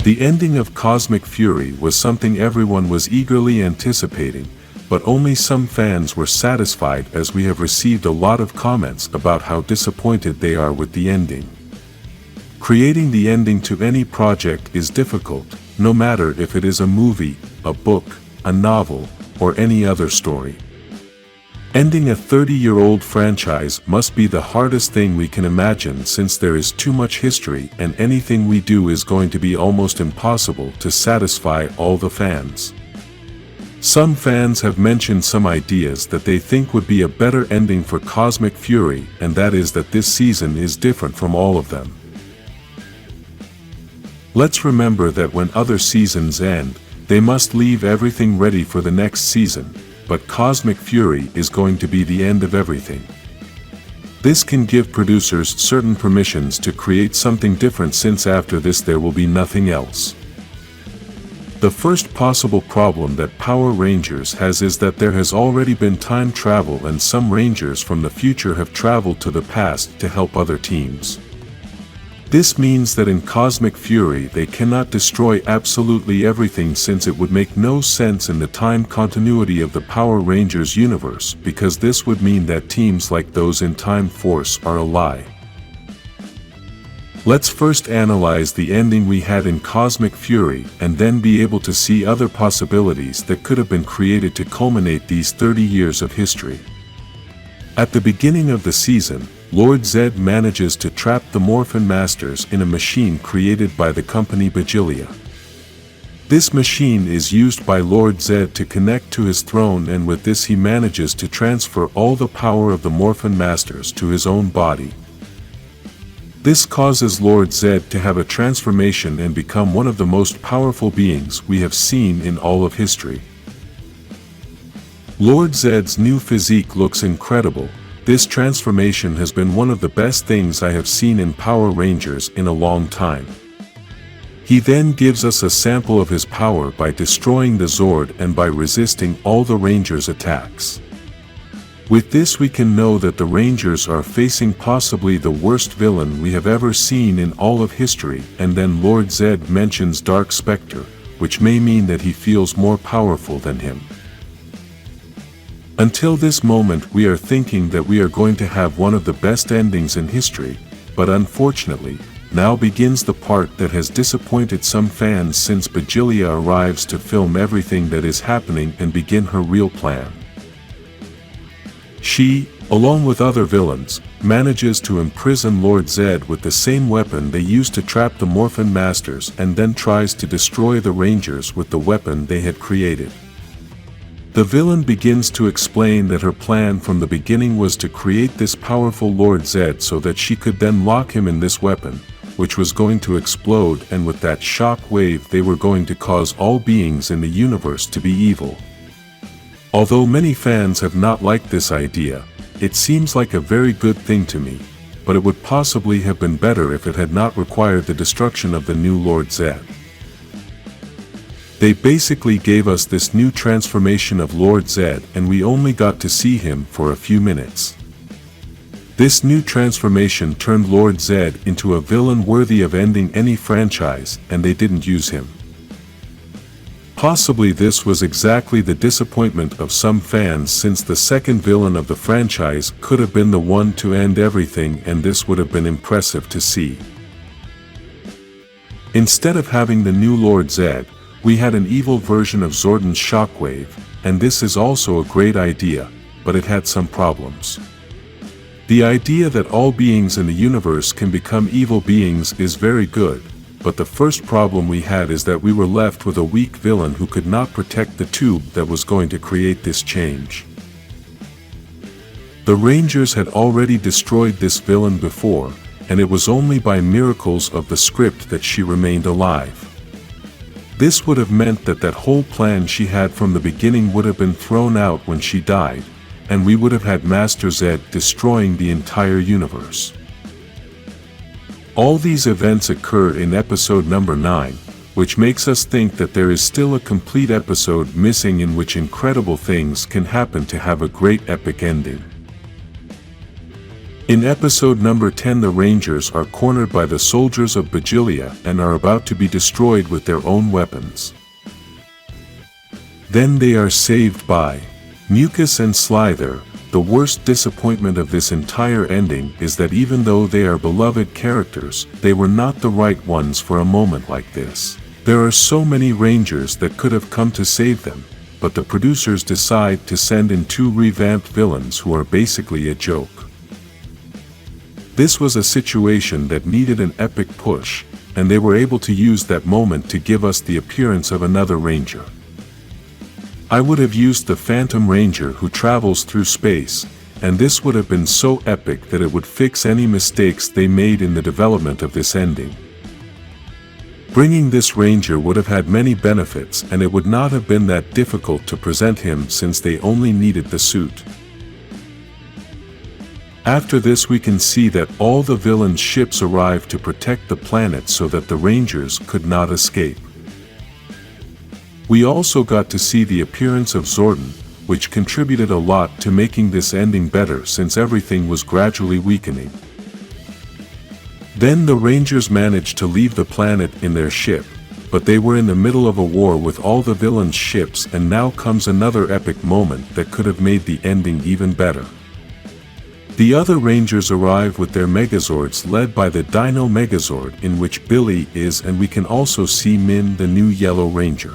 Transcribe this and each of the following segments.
The ending of Cosmic Fury was something everyone was eagerly anticipating, but only some fans were satisfied, as we have received a lot of comments about how disappointed they are with the ending. Creating the ending to any project is difficult, no matter if it is a movie, a book, a novel, or any other story. Ending a 30-year-old franchise must be the hardest thing we can imagine, since there is too much history and anything we do is going to be almost impossible to satisfy all the fans. Some fans have mentioned some ideas that they think would be a better ending for Cosmic Fury, and that is that this season is different from all of them. Let's remember that when other seasons end, they must leave everything ready for the next season, but Cosmic Fury is going to be the end of everything. This can give producers certain permissions to create something different, since after this there will be nothing else. The first possible problem that Power Rangers has is that there has already been time travel, and some Rangers from the future have traveled to the past to help other teams. This means that in Cosmic Fury they cannot destroy absolutely everything, since it would make no sense in the time continuity of the Power Rangers universe, because this would mean that teams like those in Time Force are a lie. Let's first analyze the ending we had in Cosmic Fury, and then be able to see other possibilities that could have been created to culminate these 30 years of history. At the beginning of the season, Lord Zedd manages to trap the Morphin Masters in a machine created by the company Bajillia. This machine is used by Lord Zedd to connect to his throne, and with this he manages to transfer all the power of the Morphin Masters to his own body. This causes Lord Zedd to have a transformation and become one of the most powerful beings we have seen in all of history. Lord Zedd's new physique looks incredible. This transformation has been one of the best things I have seen in Power Rangers in a long time. He then gives us a sample of his power by destroying the Zord and by resisting all the Rangers' attacks. With this we can know that the Rangers are facing possibly the worst villain we have ever seen in all of history, and then Lord Zedd mentions Dark Spectre, which may mean that he feels more powerful than him. Until this moment we are thinking that we are going to have one of the best endings in history, but unfortunately, now begins the part that has disappointed some fans, since Bajillia arrives to film everything that is happening and begin her real plan. She, along with other villains, manages to imprison Lord Zedd with the same weapon they used to trap the Morphin Masters, and then tries to destroy the Rangers with the weapon they had created. The villain begins to explain that her plan from the beginning was to create this powerful Lord Zedd so that she could then lock him in this weapon, which was going to explode, and with that shock wave they were going to cause all beings in the universe to be evil. Although many fans have not liked this idea, it seems like a very good thing to me, but it would possibly have been better if it had not required the destruction of the new Lord Zedd. They basically gave us this new transformation of Lord Zedd, and we only got to see him for a few minutes. This new transformation turned Lord Zedd into a villain worthy of ending any franchise, and they didn't use him. Possibly this was exactly the disappointment of some fans, since the second villain of the franchise could have been the one to end everything, and this would have been impressive to see. Instead of having the new Lord Zedd, we had an evil version of Zordon's Shockwave, and this is also a great idea, but it had some problems. The idea that all beings in the universe can become evil beings is very good, but the first problem we had is that we were left with a weak villain who could not protect the tube that was going to create this change. The Rangers had already destroyed this villain before, and it was only by miracles of the script that she remained alive. This would have meant that that whole plan she had from the beginning would have been thrown out when she died, and we would have had Master Zedd destroying the entire universe. All these events occur in episode number 9, which makes us think that there is still a complete episode missing in which incredible things can happen to have a great epic ending. In episode number 10, the Rangers are cornered by the soldiers of Bajilia and are about to be destroyed with their own weapons. Then they are saved by Mucus and Slither. The worst disappointment of this entire ending is that even though they are beloved characters, they were not the right ones for a moment like this. There are so many Rangers that could have come to save them, but the producers decide to send in 2 revamped villains who are basically a joke. This was a situation that needed an epic push, and they were able to use that moment to give us the appearance of another Ranger. I would have used the Phantom Ranger who travels through space, and this would have been so epic that it would fix any mistakes they made in the development of this ending. Bringing this Ranger would have had many benefits, and it would not have been that difficult to present him since they only needed the suit. After this, we can see that all the villains' ships arrived to protect the planet so that the Rangers could not escape. We also got to see the appearance of Zordon, which contributed a lot to making this ending better since everything was gradually weakening. Then the Rangers managed to leave the planet in their ship, but they were in the middle of a war with all the villains' ships, and now comes another epic moment that could have made the ending even better. The other Rangers arrive with their Megazords led by the Dino Megazord, in which Billy is, and we can also see Min, the new Yellow Ranger.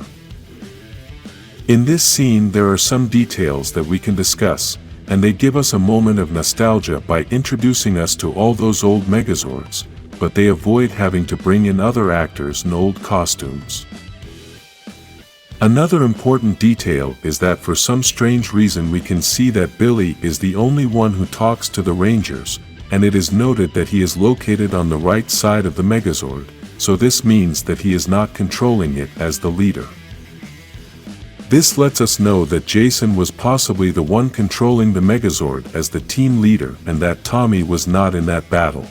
In this scene there are some details that we can discuss, and they give us a moment of nostalgia by introducing us to all those old Megazords, but they avoid having to bring in other actors in old costumes. Another important detail is that for some strange reason we can see that Billy is the only one who talks to the Rangers, and it is noted that he is located on the right side of the Megazord, so this means that he is not controlling it as the leader. This lets us know that Jason was possibly the one controlling the Megazord as the team leader, and that Tommy was not in that battle.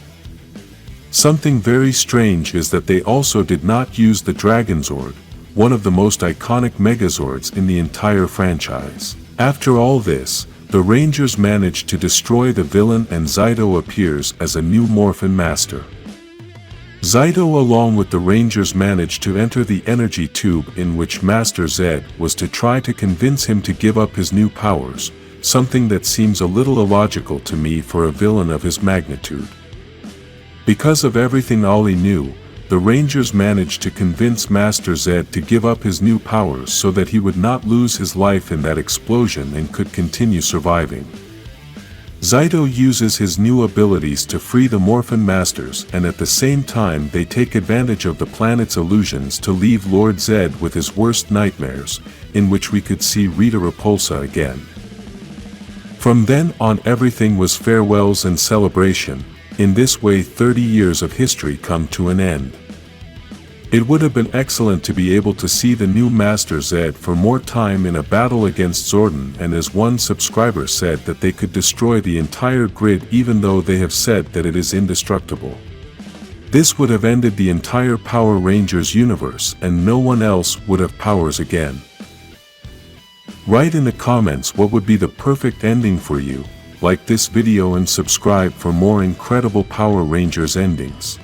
Something very strange is that they also did not use the Dragonzord, one of the most iconic Megazords in the entire franchise. After all this, the Rangers managed to destroy the villain, and Zyto appears as a new Morphin master. Zyto along with the Rangers managed to enter the energy tube in which Master Zedd was to try to convince him to give up his new powers, something that seems a little illogical to me for a villain of his magnitude. Because of everything Ollie knew, the Rangers managed to convince Master Zedd to give up his new powers so that he would not lose his life in that explosion and could continue surviving. Zyto uses his new abilities to free the Morphin Masters, and at the same time they take advantage of the planet's illusions to leave Lord Zedd with his worst nightmares, in which we could see Rita Repulsa again. From then on everything was farewells and celebration. In this way 30 years of history come to an end. It would have been excellent to be able to see the new Master Zedd for more time in a battle against Zordon, and as one subscriber said that they could destroy the entire grid even though they have said that it is indestructible. This would have ended the entire Power Rangers universe and no one else would have powers again. Write in the comments what would be the perfect ending for you. Like this video and subscribe for more incredible Power Rangers endings.